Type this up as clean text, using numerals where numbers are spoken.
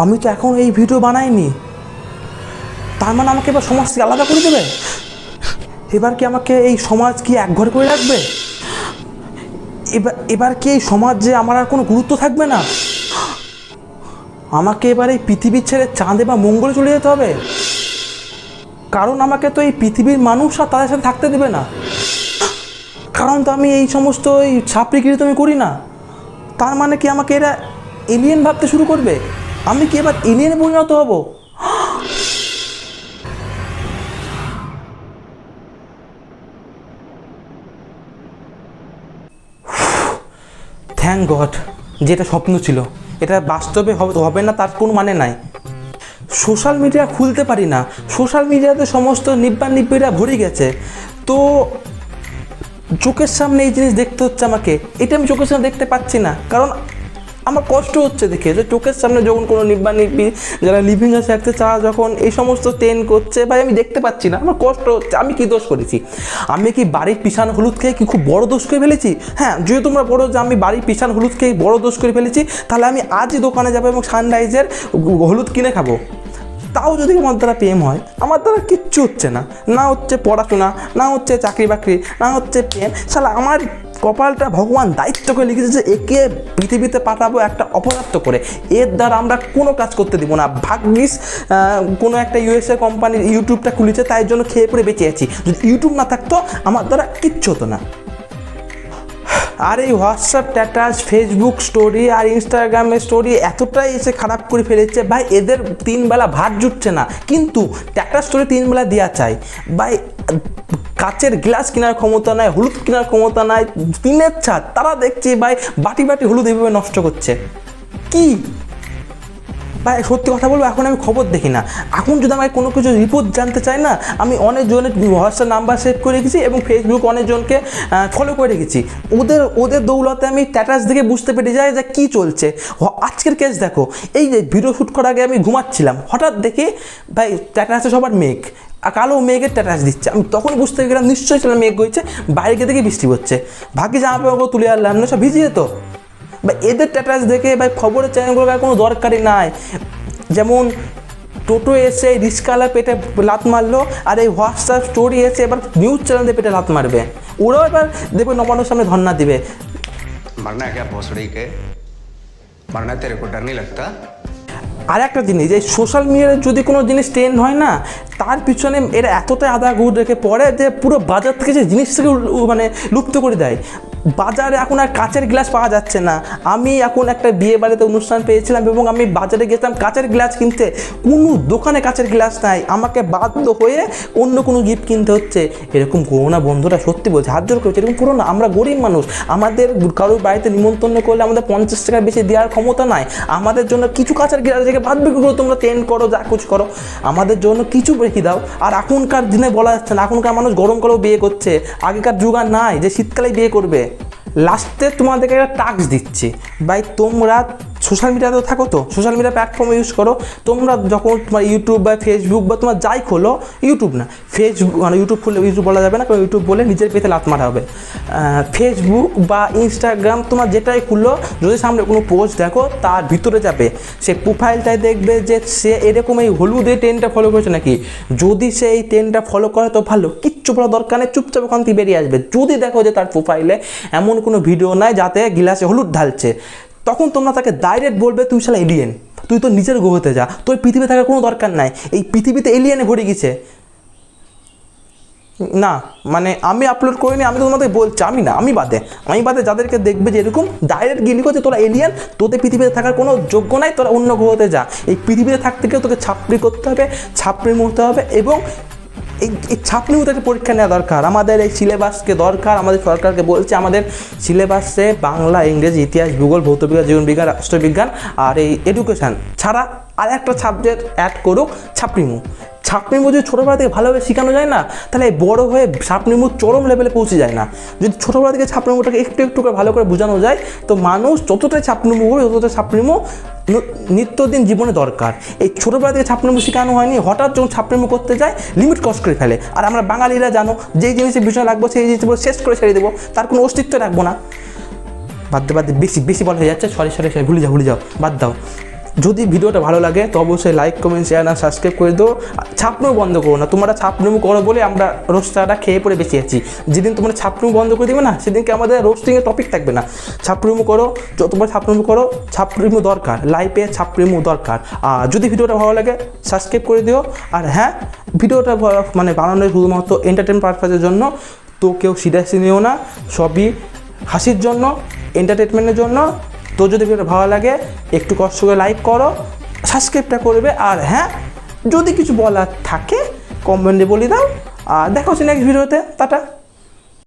আমি তো এখন এই ভিডিও বানাইনি, তার মানে আমাকে এবার সমাজ থেকে আলাদা করে দেবে? এবার কি আমাকে এই সমাজ কি একঘর করে রাখবে? এবার কি এই সমাজে আমার আর কোনো গুরুত্ব থাকবে না? আমাকে এবার এই পৃথিবী ছেড়ে চাঁদে বা মঙ্গলে চলে যেতে হবে, কারণ আমাকে তো এই পৃথিবীর মানুষ আর তাদের সাথে থাকতে দেবে না। কারণ তো আমি এই সমস্ত এই ছাপড়িগিরি তো আমি করি না। তার মানে কি আমাকে এরা এলিয়েন ভাবতে শুরু করবে? আমি কি এবার এলিয়েনে পরিণত হব? থ্যাংক গড, যেটা স্বপ্ন ছিল এটা বাস্তবে হবে না তার কোনো মানে নাই। সোশ্যাল মিডিয়া খুলতে পারি না, সোশ্যাল মিডিয়াতে সমস্ত নিব্বিরা ভরে গেছে। তো চোখের সামনে এই জিনিস দেখতে হচ্ছে আমাকে, এটা আমি চোখের সামনে দেখতে পাচ্ছি না, কারণ আমার কষ্ট হচ্ছে দেখে যে চোখের সামনে যখন কোনো নিব্বি যারা লিভিং আছে থাকতে চাওয়া যখন এই সমস্ত ট্রেন করছে, ভাই আমি দেখতে পাচ্ছি না, আমার কষ্ট হচ্ছে। আমি কি দোষ করেছি? আমি কি বাড়ির পিছানো হলুদ খেয়ে কি খুব বড় দোষ করে ফেলেছি? হ্যাঁ, যদি তোমরা বলো যে আমি বাড়ির পিছানো হলুদ খেয়ে বড় দোষ করে ফেলেছি, তাহলে আমি আজই দোকানে যাবো এবং সানরাইজের হলুদ কিনে খাবো। তাও যদি আমার দ্বারা প্রেম হয়, আমার দ্বারা কিচ্ছু হচ্ছে না, না হচ্ছে পড়াশোনা, না হচ্ছে চাকরি বাকরি, না হচ্ছে প্রেম। শালা আমার কপালটা ভগবান দায়িত্ব করে লিখেছে যে একে পৃথিবীতে পাঠাবো একটা অপদার্থ করে, এর দ্বারা আমরা কোনো কাজ করতে দিব না। ভাগ্যিস কোনো একটা ইউএসএ কোম্পানির ইউটিউবটা খুলেছে, তাই জন্য খেয়ে পড়ে বেঁচে আছি। যদি ইউটিউব না থাকতো আমার দ্বারা কিচ্ছু হতো না। আর এই হোয়াটসঅ্যাপ স্ট্যাটাস, ফেসবুক স্টোরি আর ইনস্টাগ্রামের স্টোরি এতটাই এসে খারাপ করে ফেলেছে ভাই, এদের 3 বেলা ভাত জুটছে না, কিন্তু স্ট্যাটাস স্টোরি 3 বেলা দেওয়া চাই ভাই। কাচের গ্লাস কেনার ক্ষমতা নাই, হলুদ কেনার ক্ষমতা নাই, টিনের ছাদ, তারা দেখছি ভাই বাটি বাটি হলুদ এইভাবে নষ্ট করছে। কি ভাই সত্যি কথা বলবো, এখন আমি খবর দেখি না। এখন যদি আমাকে কোনো কিছু রিপোর্ট জানতে চাই না, আমি অনেকজনের হোয়াটসঅ্যাপ নাম্বার সেভ করে রেখেছি এবং ফেসবুক অনেকজনকে ফলো করে রেখেছি। ওদের দৌলতে আমি স্ট্যাটাস দেখে বুঝতে পেরে যাই যে কী চলছে। আজকের কেস দেখো, এই যে ভিডিও শ্যুট করার আগে আমি ঘুমাচ্ছিলাম, হঠাৎ দেখি ভাই স্ট্যাটাসে সবার মেঘ, কালো মেঘের স্ট্যাটাস দিচ্ছে। আমি তখন বুঝতে গেলাম নিশ্চয়ই সেটা মেঘ হয়েছে, বাইরে গিয়ে দেখে বৃষ্টি হচ্ছে। ভাগ্যে জামা কাপড় তুলে আনলাম না, সব ভিজে যেত। বা এদের স্ট্যাটাস দেখে ভাই খবরের চ্যানেলগুলোর কোনো দরকারই নাই। যেমন টোটো এসে রিস্কালা পেটে লাত মারলো, আর এই হোয়াটসঅ্যাপ স্টোরি এসে এবার নিউজ চ্যানেলে পেটে লাত মারবে। ওরাও এবার দেখবে নবান্নর সামনে ধর্ণা দিবে। मरना है क्या भोसड़ी के? मरना तेरे को डर नहीं लगता? আর একটা জিনিস, এই সোশ্যাল মিডিয়ায় যদি কোনো জিনিস ট্রেন্ড হয় না, তার পিছনে এরা এতটাই আদা গুড় রেখে পড়ে যে পুরো বাজার থেকে যে জিনিস থেকে মানে লুপ্ত করে দেয়। বাজারে এখন আর কাচের গ্লাস পাওয়া যাচ্ছে না। আমি এখন একটা বিয়ে বাড়িতে অনুষ্ঠান পেয়েছিলাম এবং আমি বাজারে গেছিলাম কাচের গ্লাস কিনতে, কোনো দোকানে কাচের গ্লাস নাই, আমাকে বাধ্য হয়ে অন্য কোনো গিফট কিনতে হচ্ছে। এরকম করো না বন্ধুরা, সত্যি বলছি, হাত জোর করছে, এরকম করো না। আমরা গরিব মানুষ, আমাদের কারোর বাড়িতে নিমন্ত্রণ করলে আমাদের 50 টাকার বেশি দেওয়ার ক্ষমতা নাই। আমাদের জন্য কিছু কাচের গ্লাস থেকে বাদ বিক্রি করো, তোমরা ট্রেন্ড করো, যা কিছু করো, আমাদের জন্য কিছু রেখে দাও। আর এখনকার দিনে বলা যাচ্ছে না, এখনকার মানুষ গরমকালেও বিয়ে করছে, আগেকার যুগ আর নাই যে শীতকালে বিয়ে করবে। লাস্টে তোমাদেরকে একটা টাস্ক দিচ্ছি ভাই, তোমরা সোশ্যাল মিডিয়াতেও থাকো, তো সোশ্যাল মিডিয়া প্ল্যাটফর্ম ইউজ করো। তোমরা যখন তোমার ইউটিউব বা ফেসবুক বা তোমার যাই খোলো, ইউটিউব না ফেসবুক, মানে ইউটিউব খুললে ইউটিউব বলা যাবে না, কারণ ইউটিউব বলে নিজের পেতে লাত মারা হবে। ফেসবুক বা ইনস্টাগ্রাম তোমার যেটাই খুললো, যদি সামনে কোনো পোস্ট দেখো তার ভিতরে যাবে, সে প্রোফাইলটাই দেখবে যে সে এরকম এই হলুদের ট্রেন্ডটা ফলো করেছে নাকি। যদি সে এই ট্রেন্ডটা ফলো করে তো ভালো, কিচ্ছু বলা দরকার নেই, চুপচাপ ওখান থেকে বেরিয়ে আসবে। যদি দেখো যে তার প্রোফাইলে এমন কোনো ভিডিও নাই যাতে গিলাসে হলুদ ঢালছে, তখন তোমরা তাকে ডাইরেক্ট বলবে তুই শালা এলিয়েন, তুই তো নিজের গ্রহতে যা, তোর পৃথিবী থাকার কোনো দরকার নাই, এই পৃথিবীতে এলিয়েনে ভরে গেছে। না মানে আমি আপলোড করিনি, আমি তো তোমাদের বলছি, আমি বাদে যাদেরকে দেখবে যে এরকম ডাইরেক্ট গিয়ে লিখো যে তোরা এলিয়েন, তোদের পৃথিবীতে থাকার কোনো যোগ্য নাই, তোরা অন্য গ্রহতে যা। এই পৃথিবীতে থাকতে গেলে তোকে ছাপড়ি করতে হবে, ছাপড়ি মরতে হবে, এবং এই ছাপড়ি মতো একটা পরীক্ষা নেওয়া দরকার। আমাদের এই সিলেবাসকে দরকার, আমাদের সরকারকে বলছে আমাদের সিলেবাসে বাংলা, ইংরেজি, ইতিহাস, ভূগোল, ভৌতবিজ্ঞান, জীবনবিজ্ঞান, রাষ্ট্রবিজ্ঞান আর এই এডুকেশান ছাড়া আর একটা সাবজেক্ট অ্যাড করুক, ছাপড়িমু। ছাপড়িমু যদি ছোটোবেলা থেকে ভালোভাবে শেখানো যায় না, তাহলে বড় হয়ে ছাপড়িমু চরম লেভেলে পৌঁছে যায় না। যদি ছোটোবেলা থেকে ছাপড়িমুটাকে একটু একটু করে ভালো করে বোঝানো যায়, তো মানুষ যতটাই ছাপড়িমু করবে ততটাই ছাপড়িমু নিত্যদিন জীবনে দরকার। এই ছোটোবেলা থেকে ছাপড়িমু শেখানো হয়নি, হঠাৎ যখন ছাপড়িমু করতে যায় লিমিট ক্রস করে ফেলে। আর আমরা বাঙালিরা জানো, যেই জিনিসের বিষয় লাগবো সেই জিনিসগুলো শেষ করে ছেড়ে দেবো, তার কোনো অস্তিত্ব রাখবো না। বাদ বেশি বলা হয়ে যাচ্ছে, সরি ভুলে যাও, বাদ দাও। যদি ভিডিওটা ভালো লাগে তো অবশ্যই লাইক কমেন্ট শেয়ার আর সাবস্ক্রাইব করে দিও। ছাপনুমো বন্ধ করো না, তোমরা ছাপনুমো করো বলে আমরা রোস্টারটা খেয়ে পড়ে বেঁচে আছি। যেদিন তোমরা ছাপনুমো বন্ধ করে দেবে না সেদিনকে আমাদের রোস্টিংয়ের টপিক থাকবে না। ছাপনুমো করো, তোমরা ছাপনুমো করো, ছাপনুমো দরকার, লাইফে ছাপনুমো দরকার। আর যদি ভিডিওটা ভালো লাগে সাবস্ক্রাইব করে দিও। আর হ্যাঁ, ভিডিওটা মানে বানানো শুধুমাত্র এন্টারটেনমেন্ট পারপাসের জন্য, তো কেউ সিরিয়াসলি নিও না, সবই হাসির জন্য, এন্টারটেনমেন্টের জন্য। তো যদি ভিডিওটা ভালো লাগে একটু কষ্ট করে লাইক করো, সাবস্ক্রাইবটা করবে। আর হ্যাঁ, যদি কিছু বলার থাকে কমেন্টে বলে দাও। আর দেখা হচ্ছে নেক্সট ভিডিওতে। টাটা।